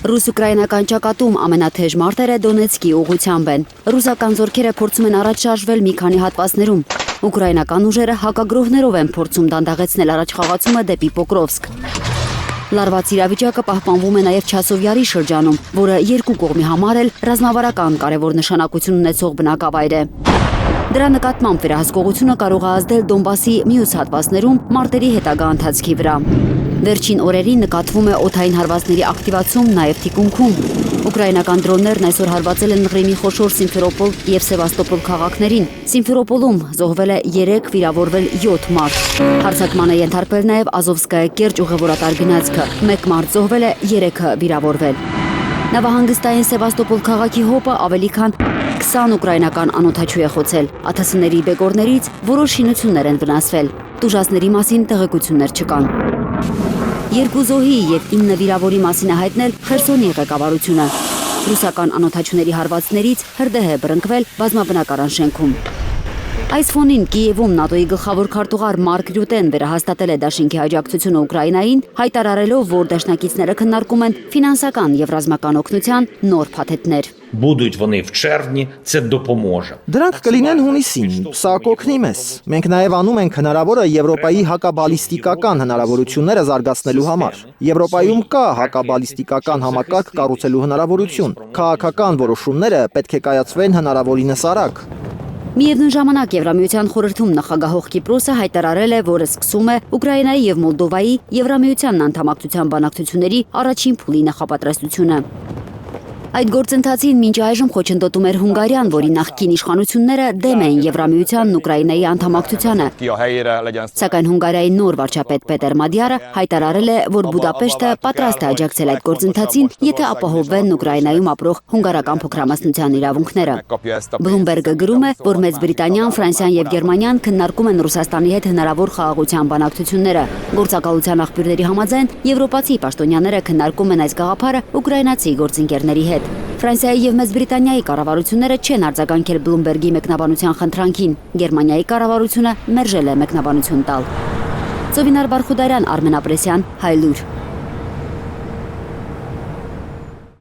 Ռուս-ուկրաինական ճակատում ամենաթեժ մարտերը Դոնեցկի ուղղությամբ են։ Ռուսական զորքերը փորձում են առաջ շարժվել մի քանի հատվածներում։ Ուկրաինական ուժերը հակագրոհներով են փորձում դանդաղեցնել առաջխաղացումը դեպի Պոկրովսկ։ Լարված իրավիճակը պահպանվում է նաև Չասովյարի շրջանում, որը երկու կողմի համար էլ ռազմավարական կարևոր նշանակություն ունեցող բնակավայր է։ Դրա նկատմամբ վերահսկողությունը կարող է ազդել Դոնբասի մյուս հատվածներում մարտերի հետագա ընթացքի վրա։ Վերջին օրերին նկատվում է օդային հարվածների ակտիվացում նաև թիկունքում։ Ուկրաինական դրոններն այսօր հարվածել են Ղրիմի խոշոր Սիմֆերոպոլ և Սևաստոպոլ քաղաքներին։ Սիմֆերոպոլում զոհվել է 3, վիրավորվել 7 մարդ։ Հարձակման է ենթարկվել նաև Ազովսկայա կերճ ուղևորատար գնացքը։ 1 մարդ զոհվել է, 3-ը վիրավորվել։ Նավահանգստային Սևաստոպոլ քաղաքի հոպը ավելի քան 20 ուկրաինական անօդաչու է խոցել։ ԱԹՍ-ների բեկորներից որոշ շինություններ են վնասվել։ Տուժածների մասին տեղեկություններ չկան։ 2 զոհի և 9 վիրավորի մասին է հայտնել Խերսոնի ղեկավարությունը։ Ռուսական անօդաչուների հարվածներից հրդեհ է բռնկվել բազմաբնակարան շենքում։ Այս ֆոնին Կիևում ՆԱՏՕ-ի գլխավոր քարտուղար Մարկ Ռյուտեն վերահաստատել է դաշինքի աջակցությունը Ուկրաինային, հայտարարելով, որ դաշնակիցները քննարկում են ֆինանսական և ռազմական օգնության նոր փաթեթներ։ Будуть вони в червні, це допоможе։ Դրանք կլինեն հունիսին, սա կօգնի մեզ։ Մենք նաև անում ենք հնարավորը Եվրոպայի հակաբալիստիկական հնարավորությունները զարգացնելու համար։ Եվրոպայում կա հակաբալիստիկական համակարգ կառուցելու հնարավորություն։ Քաղաքական որոշումները պետք է կայացվեն հնարավորինս արագ։ Միևնույն ժամանակ Եվրամիության խորհրդում նախագահող Կիպրոսը հայտարարել է, որ սկսում է Ուկրաինայի և Մոլդովայի Եվրամիության անդամակցության բանակցությունների առաջին փուլի նախապատրաստությունը։ Այդ գործընթացին մինչ այժմ խոչընդոտում էր Հունգարիան, որի նախկին իշխանությունները դեմ էին Եվրամիությանն Ուկրաինայի անդամակցությանը։ Սակայն Հունգարիայի նոր վարչապետ Պետեր Մադյարը հայտարարել է, որ Բուդապեշտը պատրաստ է աջակցել այդ գործընթացին, եթե ապահովվեն Ուկրաինայում ապրող հունգարական փոքրամասնության իրավունքները։ Բլումբերգը գրում է, որ Մեծ Բրիտանիան, Ֆրանսիան և Գերմանիան քննարկում են Ռուսաստանի հետ հնարավոր խաղաղության բանակցությունները։ Գործակալության աղբյուրների համաձայն եվրոպացի պաշտոնյաները քննարկում են այս գաղափարը ուկրաինացի գործընկերների հետ։ Ֆրանսիայի և Մեծ Բրիտանիայի կառավարությունները չեն արձագանքել Բլումբերգի մեկնաբանության խնդրանքին։ Գերմանիայի կառավարությունը մերժել է մեկնաբանություն տալ։ Ծովինար Բարխուդարյան, Արմեն Ապրեսյան, Հայլուր։